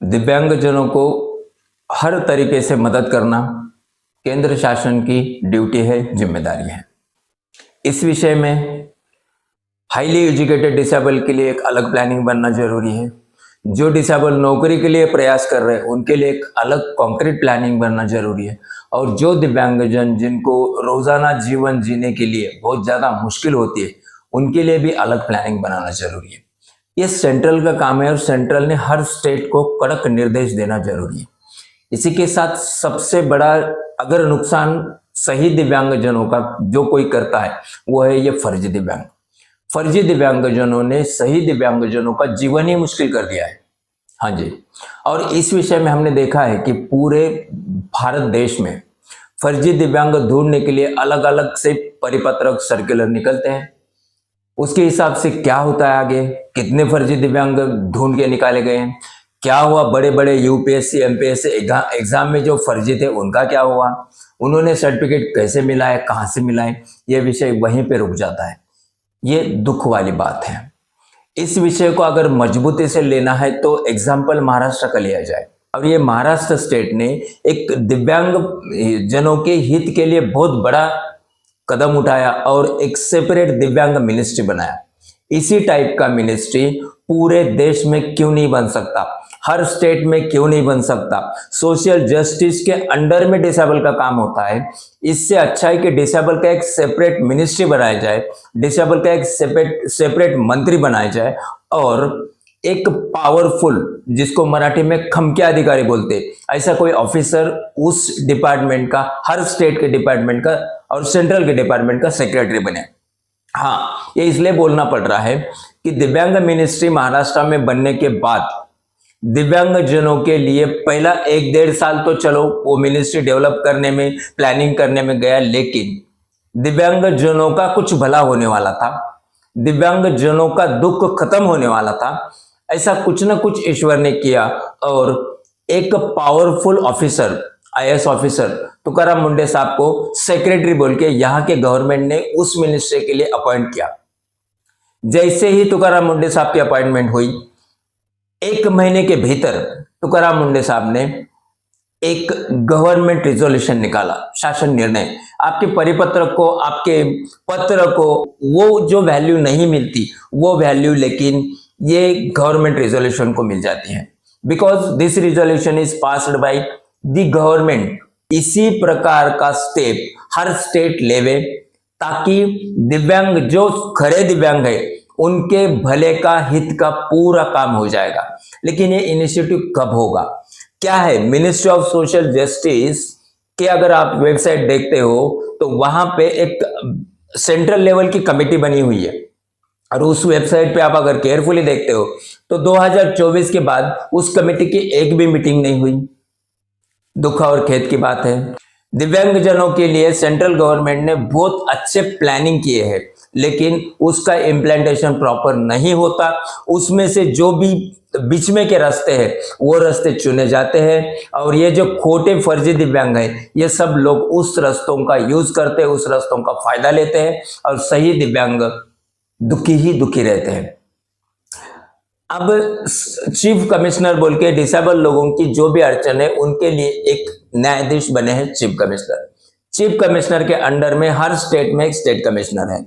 दिव्यांगजनों को हर तरीके से मदद करना केंद्र शासन की ड्यूटी है, जिम्मेदारी है। इस विषय में हाईली एजुकेटेड डिसेबल के लिए एक अलग प्लानिंग बनना जरूरी है। जो डिसेबल नौकरी के लिए प्रयास कर रहे हैं उनके लिए एक अलग कॉन्क्रीट प्लानिंग बनना जरूरी है। और जो दिव्यांगजन जिनको रोजाना जीवन जीने के लिए बहुत ज़्यादा मुश्किल होती है उनके लिए भी अलग प्लानिंग बनाना जरूरी है। ये सेंट्रल का काम है और सेंट्रल ने हर स्टेट को कड़क निर्देश देना जरूरी है। इसी के साथ सबसे बड़ा अगर नुकसान सही दिव्यांगजनों का जो कोई करता है वो है ये फर्जी दिव्यांग। फर्जी दिव्यांगजनों ने सही दिव्यांगजनों का जीवन ही मुश्किल कर दिया है। हाँ जी, और इस विषय में हमने देखा है कि पूरे भारत देश में फर्जी दिव्यांग ढूंढने के लिए अलग अलग से परिपत्रक सर्कुलर निकलते हैं। उसके हिसाब से क्या होता है आगे, कितने फर्जी दिव्यांग ढूंढ के निकाले गए हैं, क्या हुआ बड़े बड़े यूपीएससी एमपीएससी एग्जाम में जो फर्जी थे उनका क्या हुआ, उन्होंने सर्टिफिकेट कैसे मिला है, कहाँ से मिला है, ये विषय वहीं पे रुक जाता है। ये दुख वाली बात है। इस विषय को अगर मजबूती से लेना है तो एग्जाम्पल महाराष्ट्र का लिया जाए। और ये महाराष्ट्र स्टेट ने एक दिव्यांग जनों के हित के लिए बहुत बड़ा कदम उठाया और एक सेपरेट दिव्यांग मिनिस्ट्री बनाया। इसी टाइप का मिनिस्ट्री पूरे देश में क्यों नहीं बन सकता, हर स्टेट में क्यों नहीं बन सकता। सोशल जस्टिस के अंडर में डिसेबल का काम होता है। इससे अच्छा है कि डिसेबल का एक सेपरेट मिनिस्ट्री बनाया जाए, डिसेबल का एक सेपरेट मंत्री बनाया जाए और एक पावरफुल, जिसको मराठी में खमक्या अधिकारी बोलते, ऐसा कोई ऑफिसर उस डिपार्टमेंट का, हर स्टेट के डिपार्टमेंट का और सेंट्रल के डिपार्टमेंट का सेक्रेटरी बने। हाँ, ये इसलिए बोलना पड़ रहा है कि दिव्यांग मिनिस्ट्री महाराष्ट्र में बनने के बाद दिव्यांगजनों के लिए पहला 1-1.5 साल तो चलो वो मिनिस्ट्री डेवलप करने में, प्लानिंग करने में गया, लेकिन दिव्यांगजनों का कुछ भला होने वाला था, दिव्यांगजनों का दुख खत्म होने वाला था। ऐसा कुछ ना कुछ ईश्वर ने किया और एक powerful officer, IAS officer Tukaram Munde साहब को सेक्रेटरी बोल के यहाँ के गवर्नमेंट ने उस मिनिस्ट्री के लिए अपॉइंट किया। जैसे ही तुकाराम मुंडे साहब की अपॉइंटमेंट हुई, 1 महीने के भीतर तुकाराम मुंडे साहब ने एक गवर्नमेंट रिजोल्यूशन निकाला, शासन निर्णय। आपके परिपत्र को, आपके पत्र को वो जो वैल्यू नहीं मिलती वो वैल्यू लेकिन ये गवर्नमेंट रिजोल्यूशन को मिल जाती है, because this resolution is passed by the government. इसी प्रकार का स्टेप हर स्टेट लेवे ताकि दिव्यांग, जो खरे दिव्यांग है, उनके भले का, हित का पूरा काम हो जाएगा। लेकिन ये इनिशिएटिव कब होगा, क्या है? मिनिस्ट्री ऑफ सोशल जस्टिस के अगर आप वेबसाइट देखते हो तो वहां पे एक सेंट्रल लेवल की कमेटी बनी हुई है और उस वेबसाइट पे आप अगर केयरफुली देखते हो तो 2024 के बाद उस कमेटी की एक भी मीटिंग नहीं हुई। दुख और खेद की बात है। दिव्यांगजनों के लिए सेंट्रल गवर्नमेंट ने बहुत अच्छे प्लानिंग किए हैं, लेकिन उसका इम्प्लीमेंटेशन प्रॉपर नहीं होता। उसमें से जो भी बीच में के रास्ते हैं वो रास्ते चुने जाते हैं और ये जो खोटे फर्जी दिव्यांग हैं ये सब लोग उस रास्तों का यूज करते हैं, उस रास्तों का फायदा लेते हैं और सही दिव्यांग दुखी ही दुखी रहते हैं। अब चीफ कमिश्नर बोल के डिसेबल लोगों की जो भी अड़चन है उनके लिए एक न्यायाधीश बने हैं चीफ कमिश्नर। चीफ कमिश्नर के अंडर में हर स्टेट में एक स्टेट कमिश्नर है,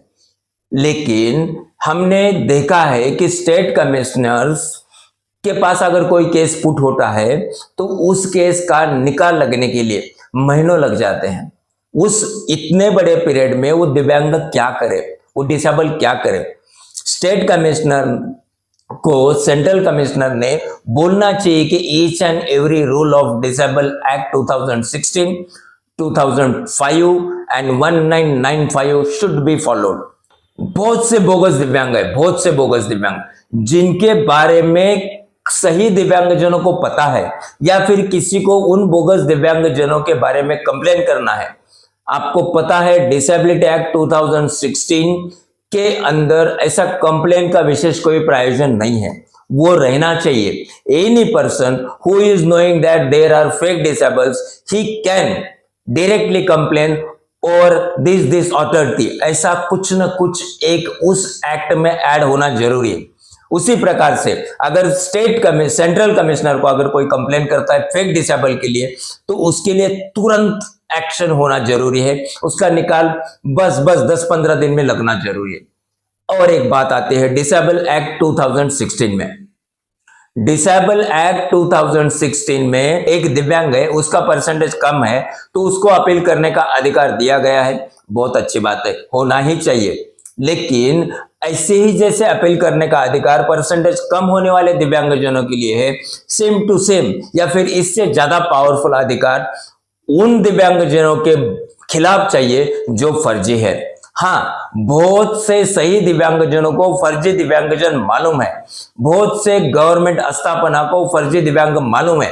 लेकिन हमने देखा है कि स्टेट कमिश्नर्स के पास अगर कोई केस पुट होता है तो उस केस का निकाल लगने के लिए महीनों लग जाते हैं। उस इतने बड़े पीरियड में वो दिव्यांग क्या करे, वो डिसेबल क्या करे? स्टेट कमिश्नर को सेंट्रल कमिश्नर ने बोलना चाहिए कि each and every rule of disable act 2016, 2005 and 1995 should be followed. बहुत से बोगस दिव्यांग है, बहुत से बोगस दिव्यांग जिनके बारे में सही दिव्यांगजनों को पता है या फिर किसी को उन बोगस दिव्यांगजनों के बारे में कंप्लेन करना है। आपको पता है डिसेबिलिटी एक्ट 2016 के अंदर ऐसा कंप्लेन का विशेष कोई प्रायोजन नहीं है, वो रहना चाहिए। Any person who is knowing that there are fake disables, he can directly complain or this authority, ऐसा कुछ न कुछ एक उस एक्ट में ऐड होना जरूरी है। उसी प्रकार से अगर सेंट्रल कमिश्नर को अगर कोई कंप्लेन करता है फेक डिसेबल के लिए, तो उसके लिए तुरंत एक्शन होना जरूरी है, उसका निकाल बस 10-15 दिन में लगना जरूरी है। और एक बात आती है डिसेबल एक्ट 2016 में। डिसेबल एक्ट 2016 में एक दिव्यांग है, उसका परसेंटेज कम है, तो उसको अपील करने का अधिकार दिया गया है। बहुत अच्छी बात है, होना ही चाहिए। लेकिन ऐसे ही जैसे अपील करने का अधिकार परसेंटेज कम होने वाले दिव्यांगजनों के लिए है, सेम टू सेम या फिर इससे ज्यादा पावरफुल अधिकार उन दिव्यांगजनों के खिलाफ चाहिए जो फर्जी है। हाँ, बहुत से सही दिव्यांगजनों को फर्जी दिव्यांगजन मालूम है, बहुत से गवर्नमेंट स्थापना को फर्जी दिव्यांग मालूम है।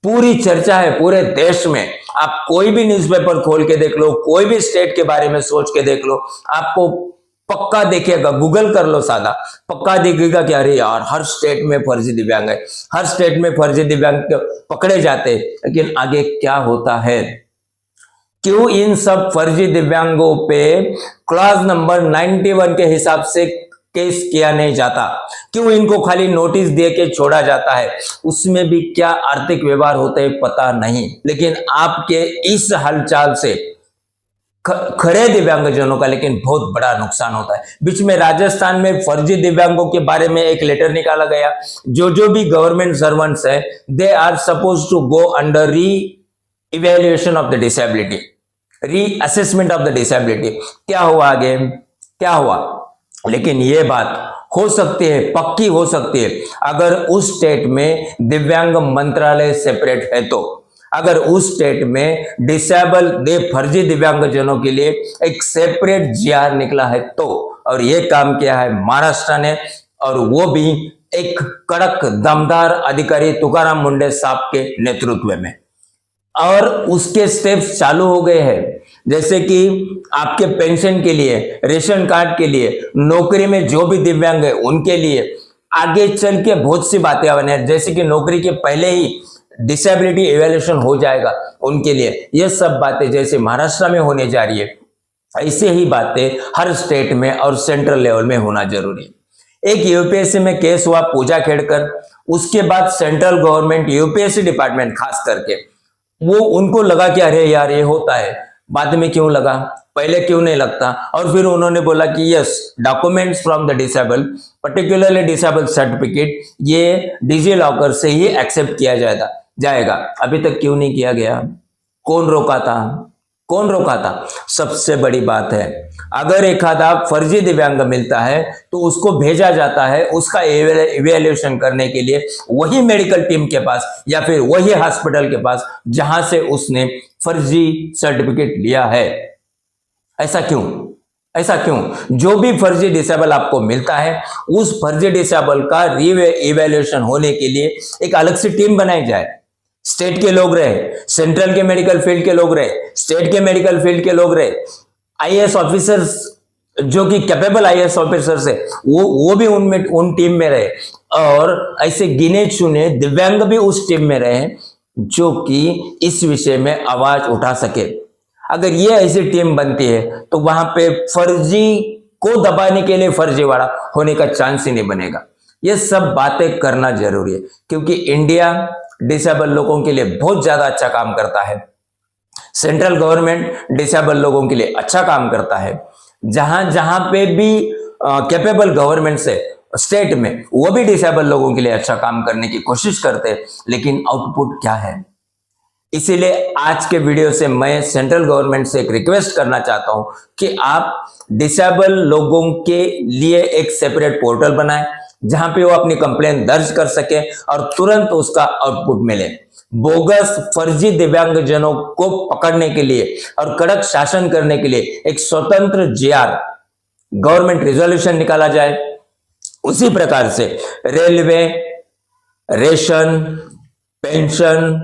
पूरी चर्चा है पूरे देश में। आप कोई भी न्यूज़पेपर खोल के देख लो, कोई भी स्टेट के बारे में सोच के देख लो, आपको पक्का दिखेगा, गूगल कर लो सादा, पक्का दिखेगा कि अरे यार हर स्टेट में फर्जी दिव्यांग है, हर स्टेट में फर्जी दिव्यांग पकड़े जाते हैं। लेकिन आगे क्या होता है, क्यों इन सब फर्जी दिव्यांगों पे क्लॉज नंबर 91 के हिसाब से केस किया नहीं जाता? क्यों इनको खाली नोटिस दे के छोड़ा जाता है? उसमें भी क्या आर्थिक व्यवहार होते हैं पता नहीं। लेकिन आपके इस हलचाल से खड़े दिव्यांगजनों का लेकिन बहुत बड़ा नुकसान होता है। बीच में राजस्थान में फर्जी दिव्यांगों के बारे में एक लेटर निकाला गया, जो भी गवर्नमेंट सर्वेंट्स है they are suppose to go under reevaluation of the disability, reassessment of the disability. क्या हुआ आगे, क्या हुआ? लेकिन ये बात हो सकती है, पक्की हो सकती है, अगर उस स्टेट में दिव्यांग मंत्रालय सेपरेट है तो। अगर उस स्टेट में डिसेबल फर्जी दिव्यांगजनों के लिए एक सेपरेट जीआर निकला है तो। और ये काम किया है महाराष्ट्र ने, और वो भी एक कड़क दमदार अधिकारी तुकाराम मुंडे साहब के नेतृत्व में। और उसके स्टेप्स चालू हो गए हैं, जैसे कि आपके पेंशन के लिए, रेशन कार्ड के लिए, नौकरी में जो भी दिव्यांग है उनके लिए आगे चल के बहुत सी बातें आने हैं, जैसे कि नौकरी के पहले ही डिसेबिलिटी इवैल्यूएशन हो जाएगा उनके लिए। ये सब बातें जैसे महाराष्ट्र में होने जा रही है, ऐसे ही बातें हर स्टेट में और सेंट्रल लेवल में होना जरूरी है। एक यूपीएससी में केस हुआ पूजा खेड़कर, उसके बाद सेंट्रल गवर्नमेंट यूपीएससी डिपार्टमेंट खास करके वो उनको लगा कि अरे यार ये होता है, बाद में क्यों लगा, पहले क्यों नहीं लगता? और फिर उन्होंने बोला कि yes, documents from the disable, particularly disable certificate, ये डिजी लॉकर से ही एक्सेप्ट किया जाएगा। अभी तक क्यों नहीं किया गया? कौन रोका था? कौन रोका था? सबसे बड़ी बात है, अगर एक आधा फर्जी दिव्यांग मिलता है तो उसको भेजा जाता है उसका इवैल्यूएशन करने के लिए वही मेडिकल टीम के पास या फिर वही हॉस्पिटल के पास जहां से उसने फर्जी सर्टिफिकेट लिया है। ऐसा क्यों? ऐसा क्यों? जो भी फर्जी डिसेबल आपको मिलता है उस फर्जी डिसेबल का इवैल्यूएशन होने के लिए एक अलग से टीम बनाई जाए। स्टेट के लोग रहे, सेंट्रल के मेडिकल फील्ड के लोग रहे, स्टेट के मेडिकल फील्ड के लोग रहे, आईएएस ऑफिसर्स जो कि कैपेबल आईएएस ऑफिसर्स है वो भी उन टीम में रहे, और ऐसे गिने चुने दिव्यांग भी उस टीम में रहे जो कि इस विषय में आवाज उठा सके। अगर ये ऐसी टीम बनती है तो वहां पे फर्जी को दबाने के लिए फर्जीवाड़ा होने का चांस ही नहीं बनेगा। ये सब बातें करना जरूरी है, क्योंकि इंडिया डिसेबल लोगों के लिए बहुत ज्यादा अच्छा काम करता है। सेंट्रल गवर्नमेंट डिसेबल लोगों के लिए अच्छा काम करता है। जहां जहां पे भी कैपेबल गवर्नमेंट से स्टेट में, वो भी डिसेबल लोगों के लिए अच्छा काम करने की कोशिश करते हैं, लेकिन आउटपुट क्या है? इसीलिए आज के वीडियो से मैं सेंट्रल गवर्नमेंट से एक रिक्वेस्ट करना चाहता हूं कि आप डिसेबल लोगों के लिए एक सेपरेट पोर्टल बनाएं जहां पे वो अपनी कंप्लेन दर्ज कर सके और तुरंत उसका आउटपुट मिले। बोगस फर्जी दिव्यांगजनों को पकड़ने के लिए और कड़क शासन करने के लिए एक स्वतंत्र जीआर, गवर्नमेंट रिजोल्यूशन निकाला जाए। उसी प्रकार से रेलवे, रेशन, पेंशन,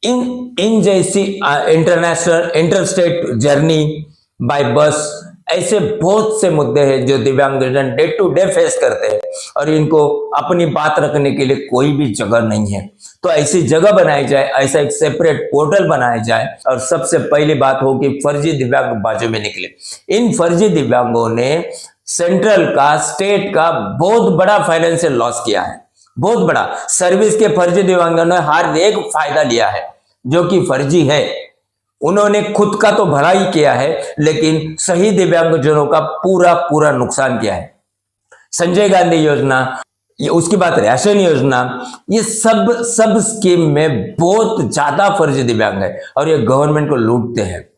इन जैसी इंटरनेशनल इंटरस्टेट जर्नी बाय बस, ऐसे बहुत से मुद्दे हैं जो दिव्यांगजन डे टू डे फेस करते हैं और इनको अपनी बात रखने के लिए कोई भी जगह नहीं है। तो ऐसी जगह बनाई जाए, ऐसा एक सेपरेट पोर्टल बनाया जाए, और सबसे पहली बात हो कि फर्जी दिव्यांग बाजू में निकले। इन फर्जी दिव्यांगों ने सेंट्रल का, स्टेट का बहुत बड़ा फाइनेंशियल लॉस किया है, बहुत बड़ा। सर्विस के फर्जी दिव्यांगों ने हर एक फायदा लिया है जो कि फर्जी है। उन्होंने खुद का तो भला ही किया है, लेकिन सही दिव्यांगजनों का पूरा पूरा नुकसान किया है। संजय गांधी योजना, ये उसकी बात, राशन योजना, ये सब स्कीम में बहुत ज्यादा फर्जी दिव्यांग है और ये गवर्नमेंट को लूटते हैं।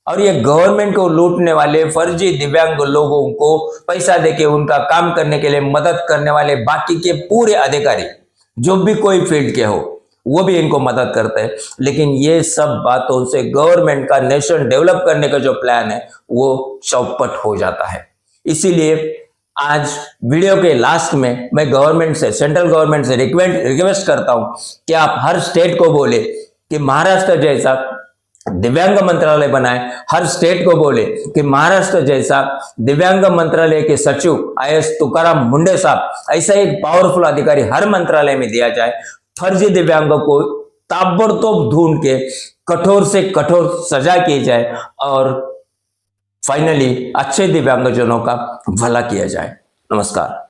और ये गवर्नमेंट को लूटने वाले फर्जी दिव्यांग लोगों को पैसा देके उनका काम करने के लिए मदद करने वाले बाकी के पूरे अधिकारी, जो भी कोई फील्ड के हो, वो भी इनको मदद करते हैं। लेकिन ये सब बातों से गवर्नमेंट का नेशन डेवलप करने का जो प्लान है वो चौपट हो जाता है। इसीलिए आज वीडियो के लास्ट में मैं गवर्नमेंट से, सेंट्रल गवर्नमेंट से रिक्वेस्ट करता हूं कि आप हर स्टेट को बोले कि महाराष्ट्र जैसा दिव्यांग मंत्रालय बनाए, हर स्टेट को बोले कि महाराष्ट्र जैसा दिव्यांग मंत्रालय के सचिव IAS तुकाराम मुंडे साहब, ऐसा एक पावरफुल अधिकारी हर मंत्रालय में दिया जाए। फर्जी दिव्यांगों को ताबड़तोड़ ढूंढ के कठोर से कठोर सजा की जाए और फाइनली अच्छे दिव्यांगजनों का भला किया जाए। नमस्कार।